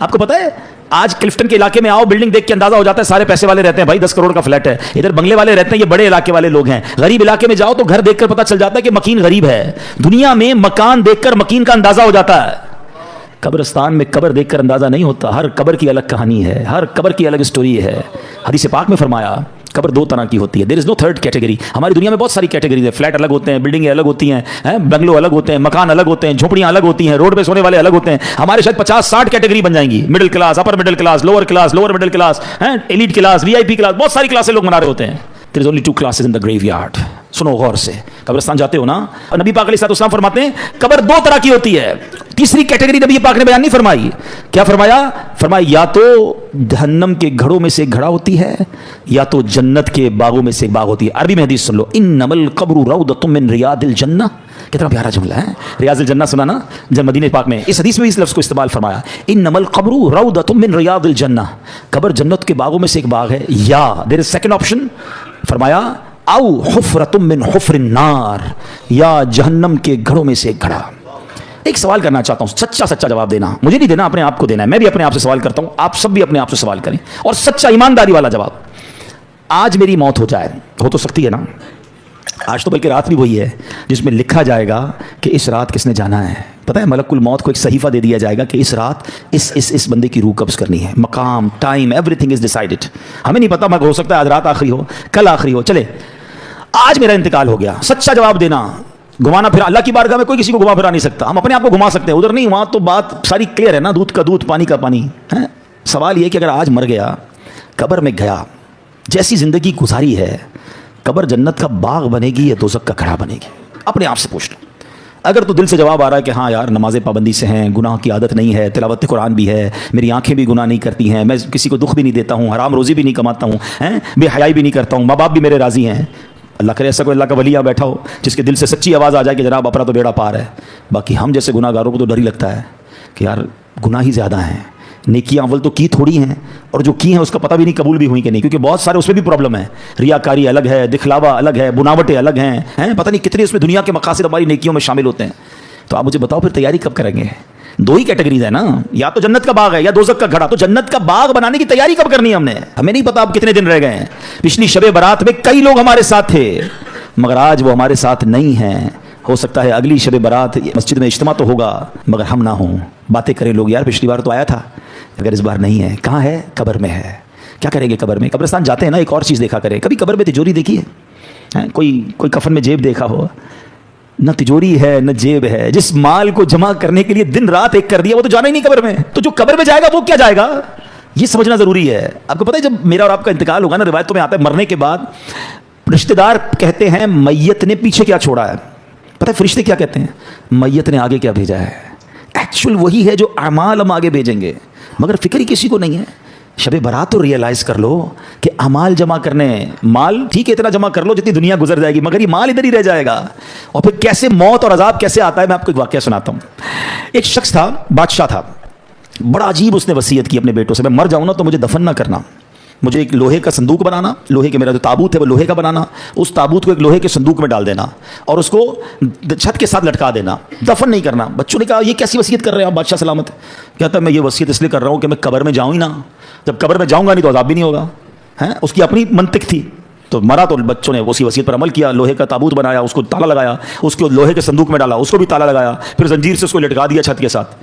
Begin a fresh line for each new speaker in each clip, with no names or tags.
آپ کو پتا ہے آج کلفٹن کے علاقے میں آؤ, بلڈنگ دیکھ کے اندازہ ہو جاتا ہے سارے پیسے والے رہتے ہیں بھائی, 10 کروڑ کا فلیٹ ہے. ادھر بنگلے والے رہتے ہیں, یہ بڑے علاقے والے لوگ ہیں. غریب علاقے میں جاؤ تو گھر دیکھ کر پتا چل جاتا ہے کہ مکین غریب ہے. دنیا میں مکان دیکھ کر مکین کا اندازہ ہو جاتا ہے. قبرستان میں قبر دیکھ کر اندازہ نہیں ہوتا. ہر قبر کی الگ کہانی ہے, ہر قبر کی الگ اسٹوری ہے. حدیث پاک میں فرمایا قبر 2 طرح کی ہوتی ہے. دیر از نو تھرڈ کیٹیگری. ہماری دنیا میں بہت ساری کیٹیگریز ہیں. فلیٹ الگ ہوتے ہیں, بلڈنگیں الگ ہوتی ہیں, بنگلو الگ ہوتے ہیں, مکان الگ ہوتے ہیں, جھوپڑیاں الگ ہوتی ہیں, روڈ پہ سونے والے الگ ہوتے ہیں. ہمارے شاید 50-60 کیٹیگری بن جائیں گی. Middle class, upper middle class, lower middle class, elite class, VIP class, بہت ساری کلاسیں لوگ منا رہے ہوتے ہیں. There is only 2 classes in the graveyard. سنو غور سے, قبرستان جاتے ہو نا, نبی پاک علیہ السلام فرماتے ہیں قبر 2 طرح کی ہوتی ہے. تیسری کیٹیگری نبی پاک نے بیان نہیں فرمائی. کیا فرمایا؟ فرمایا یا تو جہنم کے گھڑوں میں سے ایک گھڑا ہوتی ہے, یا تو جنت کے باغوں میں سے ایک باغ ہوتی ہے. عربی میں حدیث سن لو, انما القبر روضۃ من ریاض الجنہ. کتنا پیارا جملہ ہے, ریاض الجنہ سنا نا, جب مدینے پاک میں. اس حدیث میں اس لفظ کو استعمال فرمایا, انما القبر روضۃ من ریاض الجنہ. قبر جنت کے باغوں میں سے ایک باغ ہے. یا دیر از سیکنڈ آپشن, فرمایا او حفرۃ من حفر النار, یا جہنم کے گھڑوں میں سے ایک گھڑا. ایک سوال کرنا چاہتا ہوں, سچا جواب دینا, مجھے نہیں دینا, اپنے آپ کو دینا ہے. میں بھی اپنے آپ سے سوال کرتا ہوں, آپ سب بھی اپنے آپ سے سوال کریں, اور سچا ایمانداری والا جواب. آج میری موت ہو جائے, ہو تو سکتی ہے نا, آج تو بلکہ رات بھی وہی ہے جس میں لکھا جائے گا کہ اس رات کس نے جانا ہے. پتہ ہے ملک الموت کو ایک صحیفہ دے دیا جائے گا کہ اس رات اس بندے کی روح قبض کرنی ہے. مقام, time, every thing is decided. ہمیں نہیں پتا, مگر ہو سکتا ہے آج رات آخری ہو, کل آخری ہو. چلے آج میرا انتقال ہو گیا, سچا جواب دینا. گھمانا پھرا, اللہ کی بارگاہ میں کوئی کسی کو گھما پھرا نہیں سکتا. ہم اپنے آپ کو گھما سکتے ہیں, ادھر نہیں, وہاں تو بات ساری کلیئر ہے نا, دودھ کا دودھ, پانی کا پانی ہے. سوال یہ کہ اگر آج مر گیا, قبر میں گیا, جیسی زندگی گزاری ہے, قبر جنت کا باغ بنے گی یا دوزخ کا گھڑا بنے گی؟ اپنے آپ سے پوچھ لو. اگر تو دل سے جواب آ رہا ہے کہ ہاں یار نماز پابندی سے ہیں, گناہ کی عادت نہیں ہے, تلاوت قرآن بھی ہے, میری آنکھیں بھی گناہ نہیں کرتی ہیں, میں کسی کو دکھ بھی نہیں دیتا ہوں, حرام روزی بھی نہیں کماتا ہوں, بے حیائی بھی نہیں کرتا ہوں, ماں باپ بھی میرے راضی ہیں. اللہ کرے ایسا کوئی اللہ کا ولی یہاں بیٹھا ہو جس کے دل سے سچی آواز آ جائے کہ جناب اپنا تو بیڑا پار ہے. باقی ہم جیسے گناہ گاروں کو تو ڈر ہی لگتا ہے کہ یار گناہ ہی زیادہ ہیں, نیکیاں اول تو کی تھوڑی ہیں, اور جو کی ہیں اس کا پتہ بھی نہیں قبول بھی ہوئی کہ نہیں, کیونکہ بہت سارے اس میں بھی پرابلم ہے. ریاکاری الگ ہے, دکھلاوا الگ ہے, بناوٹیں الگ ہیں, پتہ نہیں کتنے اس میں دنیا کے مقاصد ہماری نیکیوں میں شامل ہوتے ہیں. تو آپ مجھے بتاؤ پھر تیاری کب کریں گے؟ 2 ہی کیٹیگریز ہے نا, یا تو جنت کا باغ ہے یا دوزخ کا گھڑا. تو جنت کا باغ بنانے کی تیاری کب کرنی ہے ہم نے؟ ہمیں نہیں پتا اب کتنے دن رہ گئے ہیں. پچھلی شب برات میں کئی لوگ ہمارے ساتھ تھے, مگر آج وہ ہمارے ساتھ نہیں ہیں. ہو سکتا ہے اگلی شب برات مسجد میں اجتماع تو ہوگا مگر ہم نہ ہوں. باتیں کریں لوگ, یار پچھلی بار تو آیا تھا, اگر اس بار نہیں ہے. کہاں ہے؟ قبر میں ہے. کیا کریں گے قبر میں؟ قبرستان جاتے ہیں نا, ایک اور چیز دیکھا کریں. کبھی قبر میں تجوری دیکھی ہے؟ کوئی کفن میں جیب دیکھا ہو؟ نہ تجوری ہے نہ جیب ہے. جس مال کو جمع کرنے کے لیے دن رات ایک کر دیا وہ تو جانا ہی نہیں قبر میں. تو جو قبر میں جائے گا وہ کیا جائے گا, یہ سمجھنا ضروری ہے. آپ کو پتہ ہے جب میرا اور آپ کا انتقال ہوگا نا, روایتوں میں آتا ہے مرنے کے بعد رشتہ دار کہتے ہیں میت نے پیچھے کیا چھوڑا ہے. پتہ ہے فرشتے کیا کہتے ہیں؟ میت نے آگے کیا بھیجا ہے. ایکچوئل وہی ہے جو اعمال ہم آگے بھیجیں گے, مگر فکر ہی کسی کو نہیں ہے. شب برات تو ریئلائز کر لو کہ اعمال جمع کرنے, مال ٹھیک ہے اتنا جمع کر لو جتنی دنیا گزر جائے گی, مگر یہ مال ادھر ہی رہ جائے گا. اور پھر کیسے موت اور عذاب کیسے آتا ہے, میں آپ کو ایک واقعہ سناتا ہوں. ایک شخص تھا, بادشاہ تھا, بڑا عجیب اس نے وصیت کی اپنے بیٹوں سے, میں مر جاؤں نا تو مجھے دفن نہ کرنا, مجھے ایک لوہے کا صندوق بنانا, لوہے کے, میرا جو تابوت ہے وہ لوہے کا بنانا, اس تابوت کو ایک لوہے کے صندوق میں ڈال دینا اور اس کو چھت کے ساتھ لٹکا دینا, دفن نہیں کرنا. بچوں نے کہا یہ کیسی وصیت کر رہے ہیں آپ بادشاہ سلامت؟ کہتا ہے میں یہ وصیت اس لیے کر رہا ہوں کہ میں قبر میں جاؤں ہی نہ, جب قبر میں جاؤں گا نہیں تو عذاب بھی نہیں ہوگا. اس کی اپنی منطق تھی. تو مرا تو بچوں نے اسی وصیت پر عمل کیا, لوہے کا تابوت بنایا, اس کو تالا لگایا, اس کو لوہے کے صندوق میں ڈالا, اس کو بھی تالا لگایا, پھر زنجیر سے اس کو لٹکا دیا چھت کے ساتھ.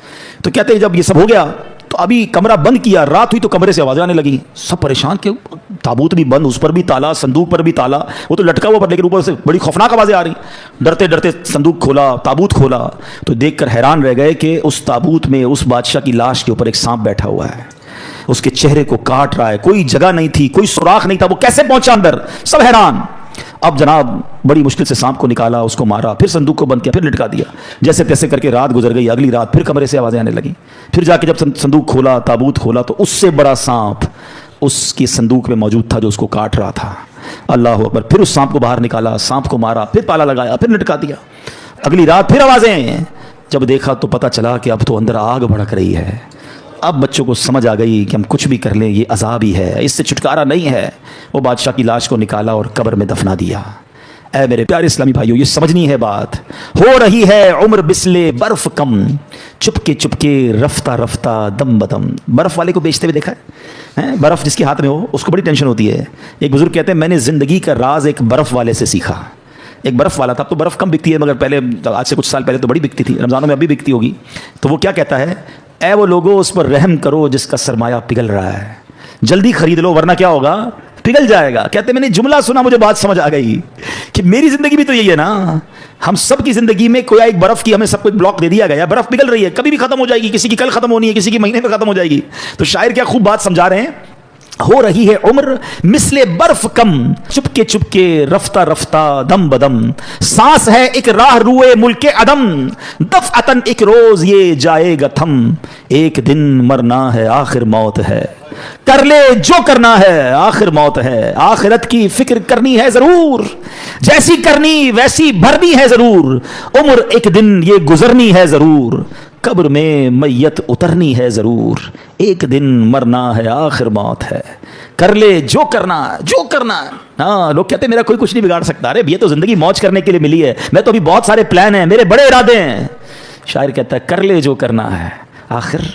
تو کہتے ہیں جب یہ سب ہو گیا تو ابھی کمرہ بند کیا, رات ہوئی تو کمرے سے آوازیں آنے لگی. سب پریشان کہ تابوت بھی بند, اس پر بھی تالا, صندوق پر بھی تالا, وہ تو لٹکا ہوا پر, لیکن اوپر سے بڑی خوفناک آوازیں آ رہی. ڈرتے ڈرتے صندوق کھولا, تابوت کھولا, تو دیکھ کر حیران رہ گئے کہ اس تابوت میں اس بادشاہ کی لاش کے اوپر ایک سانپ بیٹھا ہوا ہے, اس کے چہرے کو کاٹ رہا ہے. کوئی جگہ نہیں تھی, کوئی سوراخ نہیں تھا, وہ کیسے پہنچا اندر؟ سب حیران. اب جناب بڑی مشکل سے سانپ کو نکالا, اس کو مارا, پھر صندوق کو بند کیا, پھر لٹکا دیا. جیسے تیسے کر کے رات گزر گئی. اگلی رات پھر کمرے سے آوازیں آنے لگیں. پھر جا کے جب صندوق کھولا, تابوت کھولا, تو اس سے بڑا سانپ اس کی صندوق میں موجود تھا جو اس کو کاٹ رہا تھا. اللہ اکبر. پھر اس سانپ کو باہر نکالا, سانپ کو مارا, پھر تالا لگایا, پھر لٹکا دیا. اگلی رات پھر آوازیں. جب دیکھا تو پتہ چلا کہ اب تو اندر آگ بھڑک رہی ہے. اب بچوں کو سمجھ آ گئی کہ ہم کچھ بھی کر لیں یہ عذاب ہی ہے, اس سے چھٹکارا نہیں ہے. وہ بادشاہ کی لاش کو نکالا اور قبر میں دفنا دیا. اے میرے پیارے اسلامی بھائیوں، یہ سمجھنی ہے بات. ہو رہی ہے عمر بسلے برف کم، چپکے رفتہ رفتہ دم بدم. برف والے کو بیچتے ہوئے دیکھا ہے؟ برف جس کے ہاتھ میں ہو اس کو بڑی ٹینشن ہوتی ہے. ایک بزرگ کہتے ہیں میں نے زندگی کا راز ایک برف والے سے سیکھا. ایک برف والا تھا. اب تو برف کم بکتی ہے، مگر پہلے آج سے کچھ سال پہلے تو بڑی بکتی تھی. رمضانوں میں اب بھی بکتی ہوگی. تو وہ کیا کہتا ہے؟ اے وہ لوگوں، اس پر رحم کرو جس کا سرمایہ پگھل رہا ہے. جلدی خرید لو ورنہ کیا ہوگا؟ پگھل جائے گا. کہتے میں نے جملہ سنا، مجھے بات سمجھ آ گئی کہ میری زندگی بھی تو یہی ہے نا. ہم سب کی زندگی میں کوئی ایک برف کی ہمیں سب کو ایک بلاک دے دیا گیا. برف پگھل رہی ہے، کبھی بھی ختم ہو جائے گی. کسی کی کل ختم ہونی ہے، کسی کی مہینے میں ختم ہو جائے گی. تو شاعر کیا خوب بات سمجھا رہے ہیں. ہو رہی ہے عمر مثل برف کم، چپکے رفتہ رفتہ دم بدم. سانس ہے ایک راہ روئے ملک عدم، دفعتن ایک روز یہ جائے گا تھم. ایک دن مرنا ہے آخر موت ہے، کر لے جو کرنا ہے آخر موت ہے. آخرت کی فکر کرنی ہے ضرور، جیسی کرنی ویسی بھرنی ہے ضرور. عمر ایک دن یہ گزرنی ہے ضرور، قبر میں میت اترنی ہے ضرور. ایک دن مرنا ہے آخر موت ہے، کر لے جو کرنا ہے. ہاں، لوگ کہتے ہیں میرا کوئی کچھ نہیں بگاڑ سکتا. ارے یہ تو زندگی موج کرنے کے لیے ملی ہے. میں تو ابھی بہت سارے پلان ہیں، میرے بڑے ارادے ہیں. شاعر کہتا ہے کر لے جو کرنا ہے آخر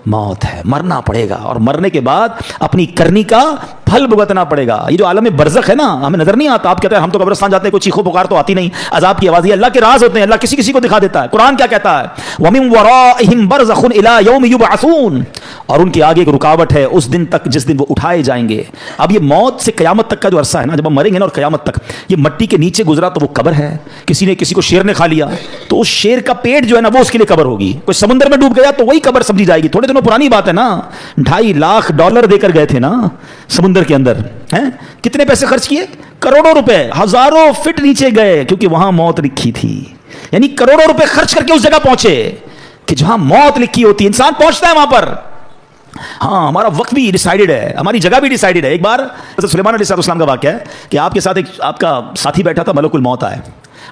موت ہے. مرنا پڑے گا اور مرنے کے بعد اپنی کرنی کا پھل بھگتنا پڑے گا. یہ جو عالم برزخ ہے نا، ہمیں نظر نہیں آتا. آپ کہتے ہیں ہم تو قبرستان جاتے ہیں، کوئی چیخو پکار تو آتی نہیں. عذاب کی آواز، یہ اللہ کے راز ہوتے ہیں. اللہ کسی کسی کو دکھا دیتا ہے. قرآن کیا کہتا ہے؟ وَمِن وَرَائِهِمْ بَرْزَخٌ إِلَىٰ يَوْمِ يُبْعَثُونَ. اور ان کے آگے ایک رکاوٹ ہے اس دن تک جس دن وہ اٹھائے جائیں گے. اب یہ موت سے قیامت تک کا جو عرصہ ہے نا، جب ہم مریں گے نا، اور قیامت تک یہ مٹی کے نیچے گزرا تو وہ قبر ہے. کسی کو شیر نے کھا لیا تو اس شیر کا پیٹ جو ہے نا وہ اس کے لیے قبر ہوگی. کوئی سمندر میں ڈوب گیا تو وہی قبر سمجھی جائے گی. تھوڑے دنوں پرانی بات ہے نا، $2.5 دے کر گئے تھے نا سمندر کے اندر. کتنے پیسے خرچ کیے؟ کروڑوں روپے. ہزاروں فٹ نیچے گئے کیونکہ وہاں موت لکھی تھی. یعنی کروڑوں روپے خرچ کر کے اس جگہ پہنچے کہ جہاں موت لکھی ہوتی. انسان پہنچتا ہے وہاں پر. ہاں، ہمارا وقت بھی ڈیسائیڈڈ ہے، ہماری جگہ بھی ڈیسائیڈڈ ہے. ایک بار حضرت سلیمان علیہ السلام کا واقعہ ہے کہ آپ کے ساتھ ایک آپ کا ساتھی بیٹھا تھا، ملک الموت آئے.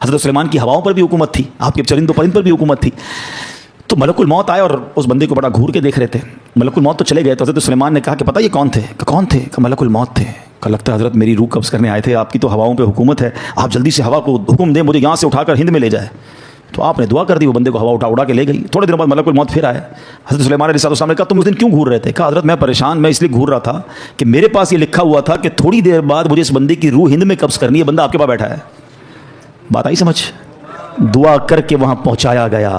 حضرت سلیمان کی ہواؤں پر بھی حکومت تھی، آپ کے چرند و پرند پر بھی حکومت تھی. تو ملک الموت آئے اور اس بندے کو بڑا گھور کے دیکھ رہے تھے. ملک الموت تو چلے گئے تو حضرت سلیمان نے کہا کہ پتہ یہ کون تھے؟ کہ کون تھے؟ کہ ملک الموت تھے. کہ لگتا ہے حضرت میری روح قبض کرنے آئے تھے، آپ کی تو ہواؤں پہ حکومت ہے، آپ جلدی سے ہوا کو حکم دیں مجھے یہاں سے اٹھا کر ہند میں لے جائے. تو آپ نے دعا کر دی، وہ بندے کو ہوا اڑا کے لے گئی. تھوڑے دنوں بعد ملک الموت پھر آئے. حضرت سلیمان علیہ السلام نے کہا تم اس دن کیوں گھور رہے تھے؟ کہا حضرت میں پریشان، میں اس لیے گھور رہا تھا کہ میرے پاس یہ لکھا ہوا تھا کہ تھوڑی دیر بعد مجھے اس بندے کی روح ہند میں قبض کرنی ہے. بندہ آپ کے پاس بیٹھا ہے. بات آئی سمجھ؟ دعا کر کے وہاں پہنچایا گیا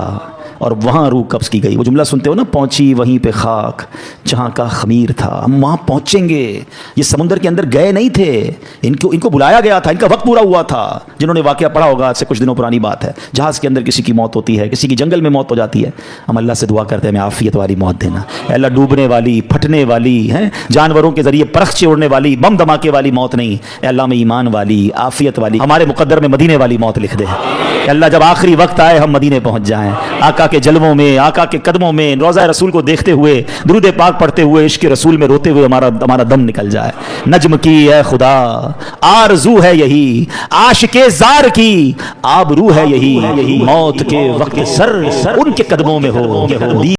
اور وہاں روح قبض کی گئی. وہ جملہ سنتے ہو نا، پہنچی وہیں پہ خاک جہاں کا خمیر تھا. ہم وہاں پہنچیں گے. یہ سمندر کے اندر گئے نہیں تھے، ان کو بلایا گیا تھا، ان کا وقت پورا ہوا تھا. جنہوں نے واقعہ پڑھا ہوگا، آج سے کچھ دنوں پرانی بات ہے، جہاز کے اندر کسی کی موت ہوتی ہے، کسی کی جنگل میں موت ہو جاتی ہے. ہم اللہ سے دعا کرتے ہیں ہمیں عافیت والی موت دینا. اے اللہ، ڈوبنے والی، پھٹنے والی، جانوروں کے ذریعے پرخچے اڑنے والی، بم دھماکے والی موت نہیں. اے اللہ میں ایمان والی، عافیت والی، ہمارے مقدر میں مدینے والی موت لکھ دے. اے اللہ جب آخری وقت آئے ہم مدینے پہنچ جائیں، آقا کے جلووں میں، آقا کے قدموں میں، روضہ رسول کو دیکھتے ہوئے، درود پاک پڑھتے ہوئے، عشق رسول میں روتے ہوئے ہمارا دم نکل جائے. نجم کی اے خدا آرزو ہے یہی، عاشق زار کی آبرو ہے یہی، موت کے وقت سر ان کے قدموں میں ہو.